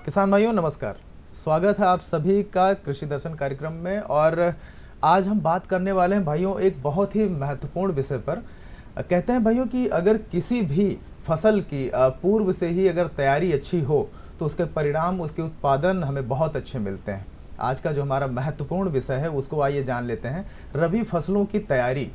किसान भाइयों नमस्कार। स्वागत है आप सभी का कृषि दर्शन कार्यक्रम में। और आज हम बात करने वाले हैं भाइयों एक बहुत ही महत्वपूर्ण विषय पर। कहते हैं भाइयों कि अगर किसी भी फसल की पूर्व से ही अगर तैयारी अच्छी हो तो उसके परिणाम, उसके उत्पादन हमें बहुत अच्छे मिलते हैं। आज का जो हमारा महत्वपूर्ण विषय है उसको आइए जान लेते हैं, रबी फसलों की तैयारी।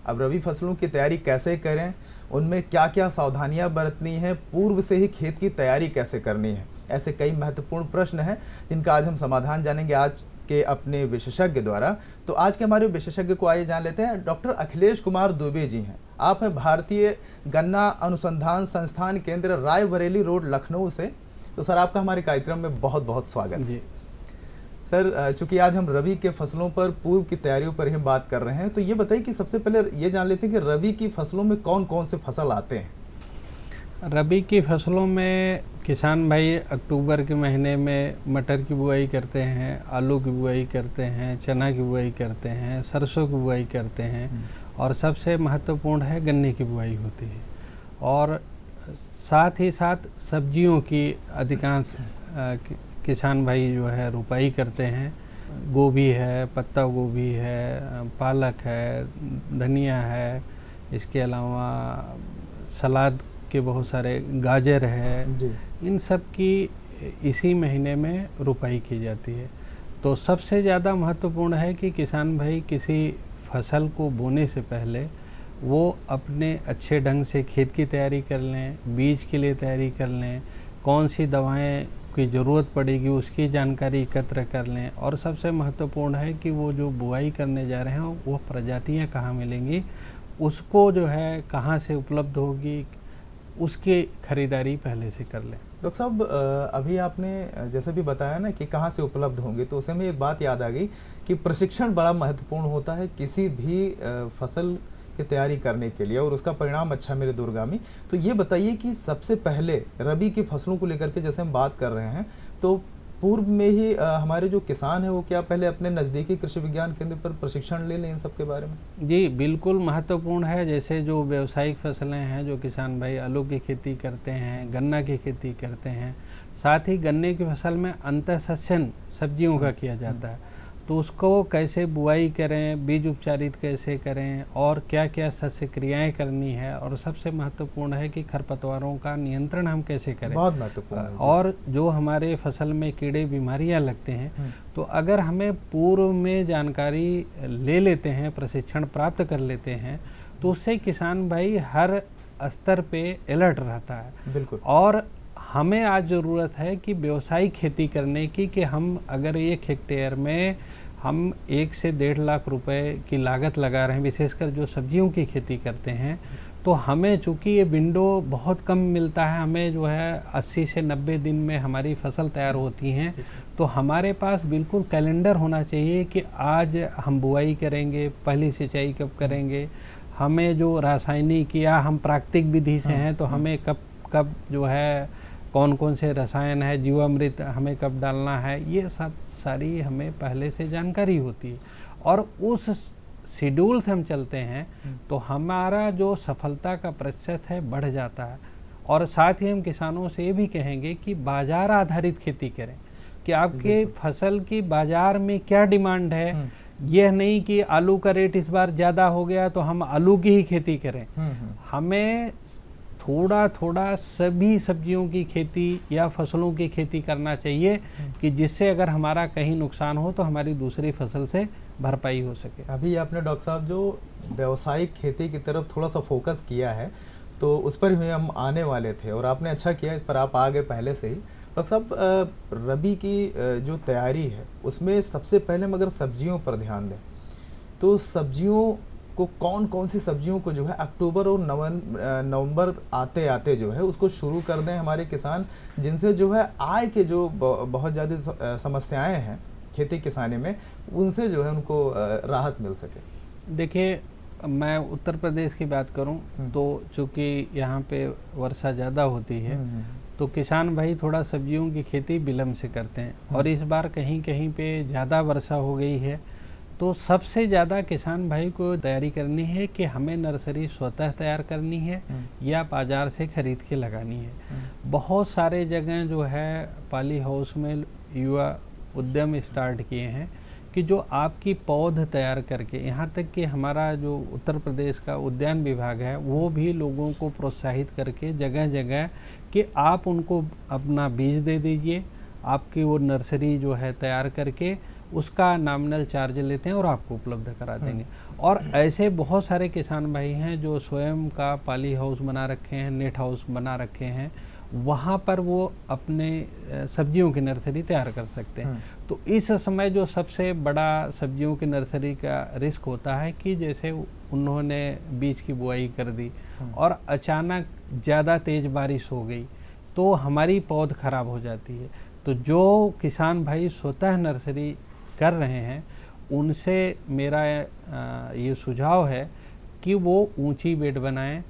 अब रबी फसलों की तैयारी कैसे करें, उनमें क्या क्या सावधानियां बरतनी है, पूर्व से ही खेत की तैयारी कैसे करनी है, ऐसे कई महत्वपूर्ण प्रश्न हैं जिनका आज हम समाधान जानेंगे आज के अपने विशेषज्ञ द्वारा। तो आज के हमारे विशेषज्ञ को आइए जान लेते हैं। डॉक्टर अखिलेश कुमार दुबे जी हैं। आप हैं भारतीय गन्ना अनुसंधान संस्थान केंद्र, रायबरेली रोड, लखनऊ से। तो सर आपका हमारे कार्यक्रम में बहुत बहुत स्वागत जी। सर, चूंकि आज हम रबी के फसलों पर, पूर्व की तैयारियों पर ही बात कर रहे हैं, तो ये बताइए कि सबसे पहले ये जान लेते हैं कि रबी की फसलों में कौन कौन से फसल आते हैं। रबी की फसलों में किसान भाई अक्टूबर के महीने में मटर की बुआई करते हैं, आलू की बुआई करते हैं, चना की बुआई करते हैं, सरसों की बुआई करते हैं और सबसे महत्वपूर्ण है गन्ने की बुआई होती है। और साथ ही साथ सब्जियों की अधिकांश किसान भाई जो है रोपाई करते हैं। गोभी है, पत्ता गोभी है, पालक है, धनिया है, इसके अलावा सलाद के बहुत सारे, गाजर है जी। इन सब की इसी महीने में रोपाई की जाती है। तो सबसे ज़्यादा महत्वपूर्ण है कि किसान भाई किसी फसल को बोने से पहले वो अपने अच्छे ढंग से खेत की तैयारी कर लें, बीज के लिए तैयारी कर लें, कौन सी दवाएं की ज़रूरत पड़ेगी उसकी जानकारी एकत्र कर लें। और सबसे महत्वपूर्ण है कि वो जो बुआई करने जा रहे हैं वो प्रजातियां कहाँ मिलेंगी, उसको जो है कहाँ से उपलब्ध होगी, उसकी खरीदारी पहले से कर लें। डॉक्टर साहब, अभी आपने जैसे भी बताया ना कि कहाँ से उपलब्ध होंगे, तो उसे में एक बात याद आ गई कि प्रशिक्षण बड़ा महत्वपूर्ण होता है किसी भी फसल की तैयारी करने के लिए, और उसका परिणाम अच्छा मिले दूरगामी। तो ये बताइए कि सबसे पहले रबी की फसलों को लेकर के जैसे हम बात कर रहे हैं, तो पूर्व में ही हमारे जो किसान हैं वो क्या पहले अपने नज़दीकी कृषि विज्ञान केंद्र पर प्रशिक्षण ले लें इन सब के बारे में? जी बिल्कुल महत्वपूर्ण है। जैसे जो व्यावसायिक फसलें हैं, जो किसान भाई आलू की खेती करते हैं, गन्ना की खेती करते हैं, साथ ही गन्ने की फसल में अंतःसस्यन सब्जियों का किया जाता है, तो उसको कैसे बुआई करें, बीज उपचारित कैसे करें और क्या क्या शस्य क्रियाएँ करनी है, और सबसे महत्वपूर्ण है कि खरपतवारों का नियंत्रण हम कैसे करें। बहुत महत्वपूर्ण है। और जो हमारे फसल में कीड़े बीमारियां लगते हैं, तो अगर हमें पूर्व में जानकारी ले लेते हैं, प्रशिक्षण प्राप्त कर लेते हैं, तो उससे किसान भाई हर स्तर पे अलर्ट रहता है। बिल्कुल। और हमें आज ज़रूरत है कि व्यावसायिक खेती करने की, कि हम अगर 1 हेक्टेयर में हम 1 से 1.5 लाख रुपए की लागत लगा रहे हैं, विशेषकर जो सब्जियों की खेती करते हैं, तो हमें चूँकि ये विंडो बहुत कम मिलता है, हमें जो है 80 से 90 दिन में हमारी फसल तैयार होती हैं, तो हमारे पास बिल्कुल कैलेंडर होना चाहिए कि आज हम बुआई करेंगे, पहली सिंचाई कब करेंगे, हमें जो रासायनिक या हम प्राकृतिक विधि से हैं तो हमें कब कब जो है कौन कौन से रसायन है, जीवामृत हमें कब डालना है, ये सब सारी हमें पहले से जानकारी होती है। और उस शेड्यूल से हम चलते हैं तो हमारा जो सफलता का प्रतिशत है बढ़ जाता है। और साथ ही हम किसानों से ये भी कहेंगे कि बाजार आधारित खेती करें, कि आपके फसल की बाजार में क्या डिमांड है। यह नहीं कि आलू का रेट इस बार ज़्यादा हो गया तो हम आलू की ही खेती करें। हमें थोड़ा थोड़ा सभी सब्जियों की खेती या फसलों की खेती करना चाहिए, कि जिससे अगर हमारा कहीं नुकसान हो तो हमारी दूसरी फसल से भरपाई हो सके। अभी आपने डॉक्टर साहब जो व्यावसायिक खेती की तरफ थोड़ा सा फोकस किया है, तो उस पर भी हम आने वाले थे और आपने अच्छा किया, इस पर आप आ गए पहले से ही। डॉक्टर साहब, रबी की जो तैयारी है उसमें सबसे पहले हम अगर सब्जियों पर ध्यान दें, तो सब्जियों को कौन कौन सी सब्जियों को जो है अक्टूबर और नवंबर आते आते जो है उसको शुरू कर दें हमारे किसान, जिनसे जो है आय के जो बहुत ज़्यादा समस्याएं हैं खेती किसानी में, उनसे जो है उनको राहत मिल सके। देखिए, मैं उत्तर प्रदेश की बात करूं तो चूँकि यहाँ पे वर्षा ज़्यादा होती है, तो किसान भाई थोड़ा सब्जियों की खेती विलम्ब से करते हैं। और इस बार कहीं कहीं पे ज़्यादा वर्षा हो गई है, तो सबसे ज़्यादा किसान भाई को तैयारी करनी है कि हमें नर्सरी स्वतः तैयार करनी है या बाज़ार से खरीद के लगानी है। बहुत सारे जगह जो है पॉली हाउस में युवा उद्यम स्टार्ट किए हैं कि जो आपकी पौध तैयार करके, यहाँ तक कि हमारा जो उत्तर प्रदेश का उद्यान विभाग है वो भी लोगों को प्रोत्साहित करके जगह जगह कि आप उनको अपना बीज दे दीजिए, आपकी वो नर्सरी जो है तैयार करके उसका नॉमिनल चार्ज लेते हैं और आपको उपलब्ध करा देंगे। और ऐसे बहुत सारे किसान भाई हैं जो स्वयं का पॉली हाउस बना रखे हैं, नेट हाउस बना रखे हैं, वहाँ पर वो अपने सब्जियों की नर्सरी तैयार कर सकते हैं। तो इस समय जो सबसे बड़ा सब्जियों की नर्सरी का रिस्क होता है कि जैसे उन्होंने बीज की बुआई कर दी और अचानक ज़्यादा तेज़ बारिश हो गई तो हमारी पौध खराब हो जाती है। तो जो किसान भाई स्वतः नर्सरी कर रहे हैं उनसे मेरा ये सुझाव है कि वो ऊंची बेड बनाएं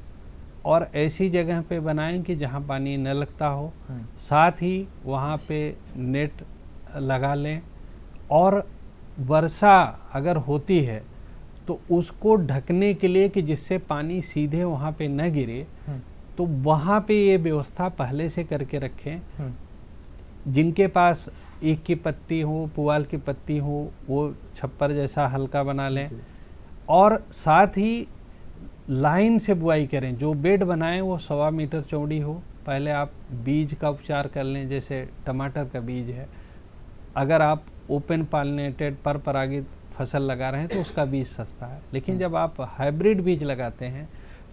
और ऐसी जगह पे बनाएं कि जहां पानी न लगता हो, साथ ही वहां पे नेट लगा लें और वर्षा अगर होती है तो उसको ढकने के लिए कि जिससे पानी सीधे वहां पे न गिरे, तो वहां पे ये व्यवस्था पहले से करके रखें। जिनके पास ईख की पत्ती हो, पुआल की पत्ती हो, वो छप्पर जैसा हल्का बना लें और साथ ही लाइन से बुआई करें। जो बेड बनाएं वो 1.25 मीटर चौड़ी हो। पहले आप बीज का उपचार कर लें, जैसे टमाटर का बीज है, अगर आप ओपन पॉलिनेटेड पर परागित फसल लगा रहे हैं तो उसका बीज सस्ता है, लेकिन जब आप हाइब्रिड बीज लगाते हैं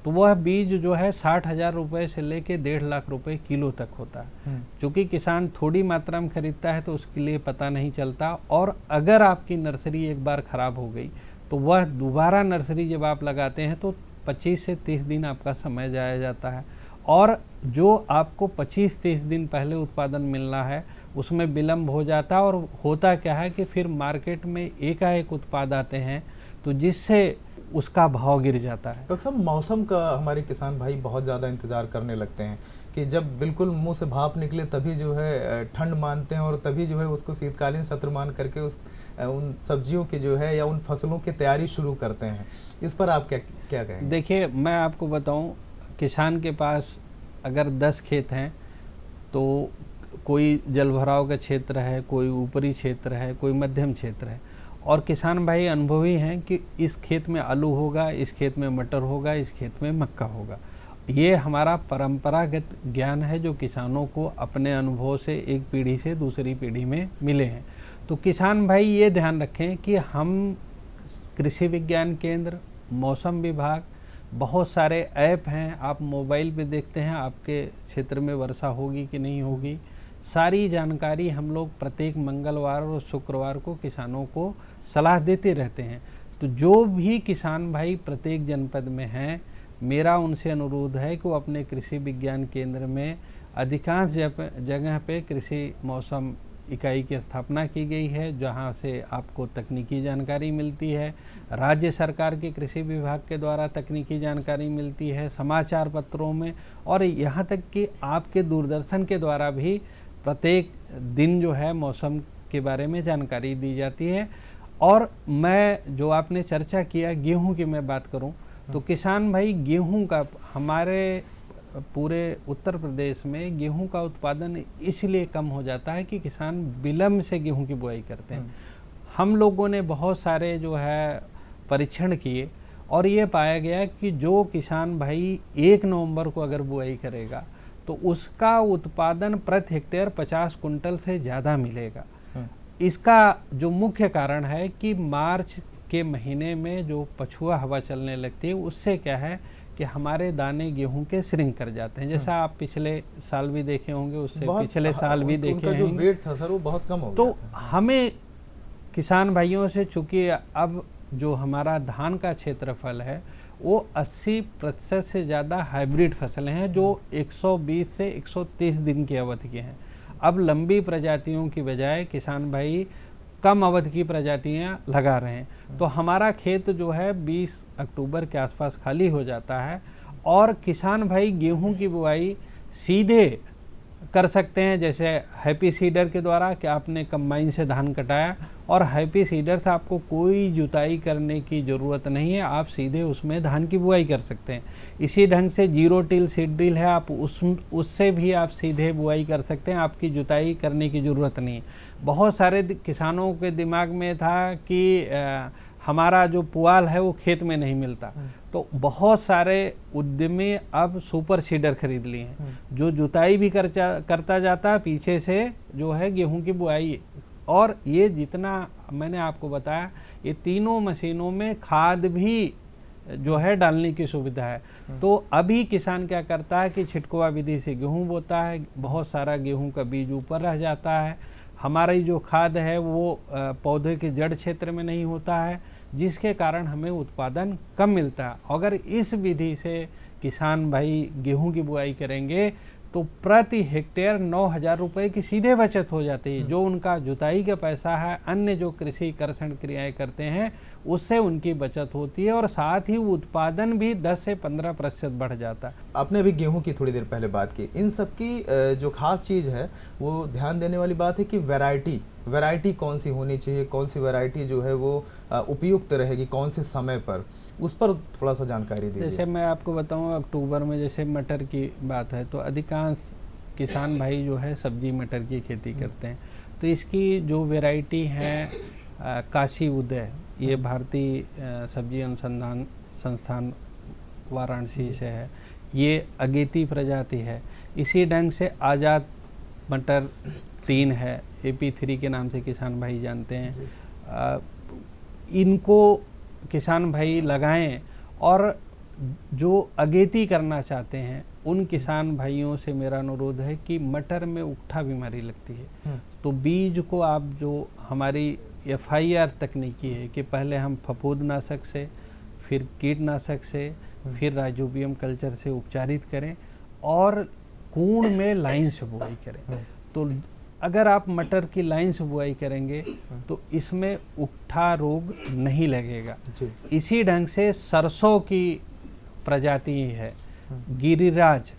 तो वह बीज जो है 60,000 रुपये से लेके 1.5 लाख रुपए किलो तक होता है। क्योंकि किसान थोड़ी मात्रा में खरीदता है तो उसके लिए पता नहीं चलता, और अगर आपकी नर्सरी एक बार ख़राब हो गई तो वह दोबारा नर्सरी जब आप लगाते हैं तो 25 से 30 दिन आपका समय जाया जाता है, और जो आपको 25-30 दिन पहले उत्पादन मिलना है उसमें विलम्ब हो जाता है। और होता क्या है कि फिर मार्केट में एकाएक उत्पाद आते हैं तो जिससे उसका भाव गिर जाता है। डॉक्टर साहब, मौसम का हमारे किसान भाई बहुत ज़्यादा इंतज़ार करने लगते हैं कि जब बिल्कुल मुंह से भाप निकले तभी जो है ठंड मानते हैं और तभी जो है उसको शीतकालीन सत्र मान करके उन सब्जियों की जो है या उन फसलों की तैयारी शुरू करते हैं। इस पर आप क्या कहेंगे? देखिए, मैं आपको बताऊं, किसान के पास अगर 10 खेत हैं तो कोई जलभराव का क्षेत्र है, कोई ऊपरी क्षेत्र है, कोई मध्यम क्षेत्र है, और किसान भाई अनुभवी हैं कि इस खेत में आलू होगा, इस खेत में मटर होगा, इस खेत में मक्का होगा। ये हमारा परंपरागत ज्ञान है जो किसानों को अपने अनुभव से एक पीढ़ी से दूसरी पीढ़ी में मिले हैं। तो किसान भाई ये ध्यान रखें कि हम कृषि विज्ञान केंद्र, मौसम विभाग, बहुत सारे ऐप हैं, आप मोबाइल पे देखते हैं आपके क्षेत्र में वर्षा होगी कि नहीं होगी, सारी जानकारी हम लोग प्रत्येक मंगलवार और शुक्रवार को किसानों को सलाह देते रहते हैं। तो जो भी किसान भाई प्रत्येक जनपद में हैं, मेरा उनसे अनुरोध है कि वो अपने कृषि विज्ञान केंद्र में, अधिकांश जगह पे कृषि मौसम इकाई की स्थापना की गई है जहां से आपको तकनीकी जानकारी मिलती है, राज्य सरकार के कृषि विभाग के द्वारा तकनीकी जानकारी मिलती है, समाचार पत्रों में, और यहाँ तक कि आपके दूरदर्शन के द्वारा भी प्रत्येक दिन जो है मौसम के बारे में जानकारी दी जाती है। और मैं जो आपने चर्चा किया गेहूं की मैं बात करूं तो किसान भाई गेहूं का, हमारे पूरे उत्तर प्रदेश में गेहूं का उत्पादन इसलिए कम हो जाता है कि किसान विलम्ब से गेहूं की बुआई करते हैं। हम लोगों ने बहुत सारे जो है परीक्षण किए और ये पाया गया कि जो किसान भाई 1 नवंबर को अगर बुआई करेगा तो उसका उत्पादन प्रति हेक्टेयर 50 कुंटल से ज़्यादा मिलेगा। इसका जो मुख्य कारण है कि मार्च के महीने में जो पछुआ हवा चलने लगती है उससे क्या है कि हमारे दाने गेहूं के श्रिंक कर जाते हैं, जैसा आप पिछले साल भी देखे होंगे, उससे पिछले साल भी देखे होंगे। जो वेट था सर वो बहुत कम हो गया तो हमें किसान भाइयों से, चूंकि अब जो हमारा धान का क्षेत्रफल है वो 80% से ज़्यादा हाइब्रिड फसलें हैं जो 120 से 130 दिन की अवधि के हैं। अब लंबी प्रजातियों की बजाय किसान भाई कम अवधि की प्रजातियां लगा रहे हैं। तो हमारा खेत जो है 20 अक्टूबर के आसपास खाली हो जाता है और किसान भाई गेहूं की बुआई सीधे कर सकते हैं, जैसे हैप्पी सीडर के द्वारा कि आपने कंबाइन से धान कटाया, और हैप्पी सीडर से आपको कोई जुताई करने की ज़रूरत नहीं है, आप सीधे उसमें धान की बुआई कर सकते हैं। इसी ढंग से जीरो टिल सीड ड्रिल है, आप उससे भी आप सीधे बुआई कर सकते हैं, आपकी जुताई करने की ज़रूरत नहीं है। बहुत सारे किसानों के दिमाग में था कि हमारा जो पुआल है वो खेत में नहीं मिलता, तो बहुत सारे उद्यमी अब सुपर सीडर खरीद लिए हैं जो जुताई भी करता जाता है, पीछे से जो है गेहूं की बुआई। और ये जितना मैंने आपको बताया, ये तीनों मशीनों में खाद भी जो है डालने की सुविधा है। तो अभी किसान क्या करता है कि छिटकुआ विधि से गेहूं बोता है, बहुत सारा गेहूं का बीज ऊपर रह जाता है, हमारी जो खाद है वो पौधे के जड़ क्षेत्र में नहीं होता है, जिसके कारण हमें उत्पादन कम मिलता है। अगर इस विधि से किसान भाई गेहूं की बुआई करेंगे तो प्रति हेक्टेयर 9,000 रुपये की सीधे बचत हो जाती है। जो उनका जुताई का पैसा है, अन्य जो कृषि कर्षण क्रियाएं करते हैं, उससे उनकी बचत होती है, और साथ ही उत्पादन भी 10 से 15% बढ़ जाता है। आपने अभी गेहूं की थोड़ी देर पहले बात की, इन सब की जो खास चीज़ है वो ध्यान देने वाली बात है कि वैरायटी कौन सी होनी चाहिए, कौन सी वैरायटी जो है वो उपयुक्त रहेगी कौन से समय पर, उस पर थोड़ा सा जानकारी दीजिए। जैसे मैं आपको बताऊं, अक्टूबर में जैसे मटर की बात है तो अधिकांश किसान भाई जो है सब्जी मटर की खेती करते हैं, तो इसकी जो वैरायटी है काशी उदय, ये भारतीय सब्जी अनुसंधान संस्थान वाराणसी से है, ये अगेती प्रजाति है। इसी ढंग से आज़ाद मटर 3 है, AP3 के नाम से किसान भाई जानते हैं। इनको किसान भाई लगाएं, और जो अगेती करना चाहते हैं उन किसान भाइयों से मेरा अनुरोध है कि मटर में उकठा बीमारी लगती है, तो बीज को आप जो हमारी FIR तकनीकी है कि पहले हम फफूंदनाशक से, फिर कीटनाशक से, फिर राइजोबियम कल्चर से उपचारित करें और कूण में लाइन से बुआई करें। तो अगर आप मटर की लाइन से बुआई करेंगे तो इसमें उकठा रोग नहीं लगेगा। इसी ढंग से सरसों की प्रजाति है गिरिराज,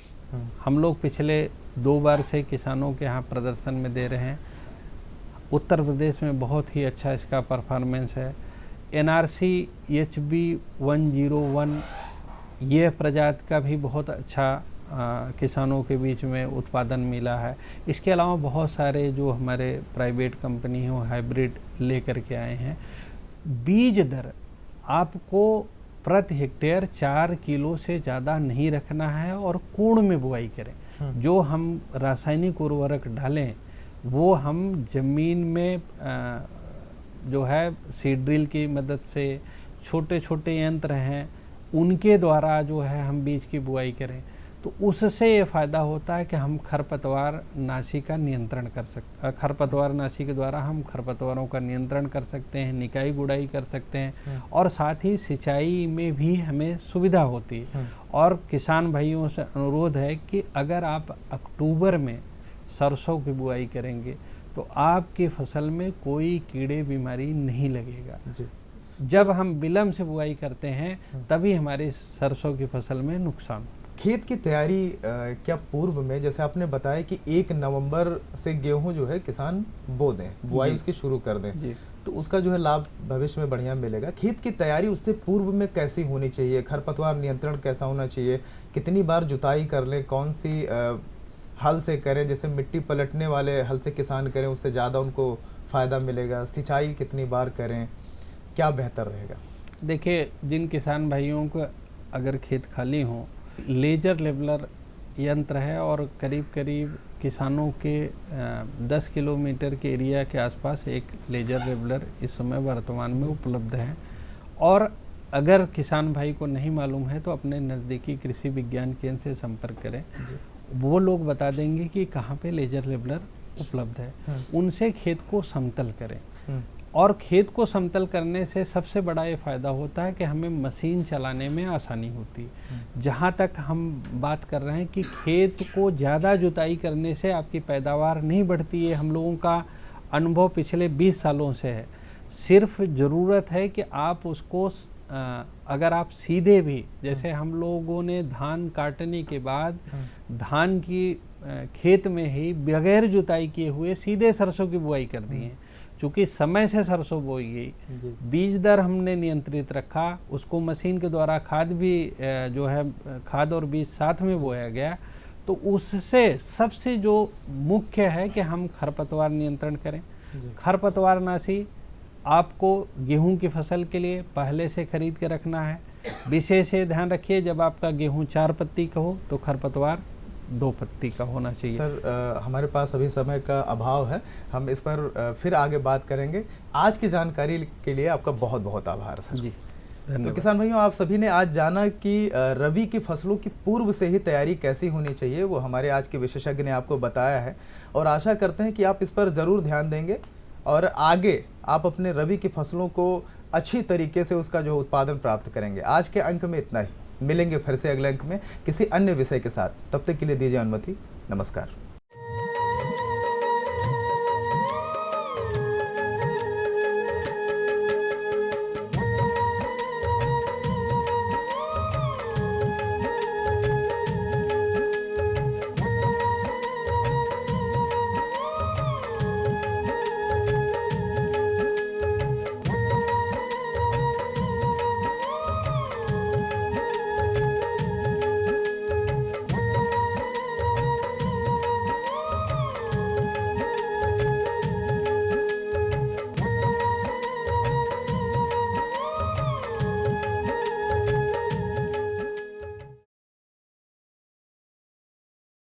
हम लोग पिछले 2 बार से किसानों के यहाँ प्रदर्शन में दे रहे हैं। उत्तर प्रदेश में बहुत ही अच्छा इसका परफॉर्मेंस है। NRC HB 101 ये प्रजाति का भी बहुत अच्छा किसानों के बीच में उत्पादन मिला है। इसके अलावा बहुत सारे जो हमारे प्राइवेट कंपनी हैं वो हाइब्रिड लेकर के आए हैं। बीज दर आपको प्रति हेक्टेयर 4 किलो से ज़्यादा नहीं रखना है और कूण में बुआई करें। जो हम रासायनिक उर्वरक डालें वो हम ज़मीन में जो है सीड ड्रिल की मदद से, छोटे छोटे यंत्र हैं उनके द्वारा जो है हम बीज की बुआई करें, तो उससे ये फ़ायदा होता है कि हम खरपतवार नाशी का नियंत्रण कर सकते, खरपतवार नाशी के द्वारा हम खरपतवारों का नियंत्रण कर सकते हैं, निकाई गुड़ाई कर सकते हैं, और साथ ही सिंचाई में भी हमें सुविधा होती है। और किसान भाइयों से अनुरोध है कि अगर आप अक्टूबर में सरसों की बुआई करेंगे तो आपकी फसल में कोई कीड़े बीमारी नहीं लगेगा। जब हम विलम्ब से बुआई करते हैं तभी हमारी सरसों की फसल में नुकसान। खेत की तैयारी क्या पूर्व में, जैसे आपने बताया कि 1 नवंबर से गेहूं जो है किसान बो दें, बुआई उसकी शुरू कर दें, तो उसका जो है लाभ भविष्य में बढ़िया मिलेगा। खेत की तैयारी उससे पूर्व में कैसी होनी चाहिए, खरपतवार नियंत्रण कैसा होना चाहिए, कितनी बार जुताई कर लें, कौन सी हल से करें, जैसे मिट्टी पलटने वाले हल से किसान करें उससे ज़्यादा उनको फ़ायदा मिलेगा, सिंचाई कितनी बार करें, क्या बेहतर रहेगा? देखिए, जिन किसान भाइयों को अगर खेत खाली हों, लेजर लेवलर यंत्र है और करीब करीब किसानों के 10 किलोमीटर के एरिया के आसपास एक लेजर लेवलर इस समय वर्तमान में उपलब्ध है। और अगर किसान भाई को नहीं मालूम है तो अपने नज़दीकी कृषि विज्ञान केंद्र से संपर्क करें, वो लोग बता देंगे कि कहाँ पे लेजर लेवलर उपलब्ध है। उनसे खेत को समतल करें, और खेत को समतल करने से सबसे बड़ा ये फ़ायदा होता है कि हमें मशीन चलाने में आसानी होती है। जहाँ तक हम बात कर रहे हैं कि खेत को ज़्यादा जुताई करने से आपकी पैदावार नहीं बढ़ती है, हम लोगों का अनुभव पिछले 20 सालों से है। सिर्फ ज़रूरत है कि आप उसको अगर आप सीधे भी, जैसे हम लोगों ने धान काटने के बाद धान की खेत में ही बगैर जुताई किए हुए सीधे सरसों की बुआई कर दी है। चूँकि समय से सरसों बोई गई, बीज दर हमने नियंत्रित रखा, उसको मशीन के द्वारा खाद भी जो है खाद और बीज साथ में बोया गया, तो उससे सबसे जो मुख्य है कि हम खरपतवार नियंत्रण करें। खरपतवारनाशी आपको गेहूं की फसल के लिए पहले से खरीद के रखना है। विशेष ध्यान रखिए, जब आपका गेहूं 4 पत्ती का हो तो खरपतवार 2 पत्ती का होना चाहिए। सर हमारे पास अभी समय का अभाव है, हम इस पर फिर आगे बात करेंगे। आज की जानकारी के लिए आपका बहुत बहुत आभार सर जी। तो किसान भाइयों, आप सभी ने आज जाना कि रबी की फसलों की पूर्व से ही तैयारी कैसी होनी चाहिए, वो हमारे आज के विशेषज्ञ ने आपको बताया है। और आशा करते हैं कि आप इस पर ज़रूर ध्यान देंगे और आगे आप अपने रबी की फसलों को अच्छी तरीके से उसका जो उत्पादन प्राप्त करेंगे। आज के अंक में इतना ही, मिलेंगे फिर से अगले अंक में किसी अन्य विषय के साथ। तब तक के लिए दीजिए अनुमति, नमस्कार।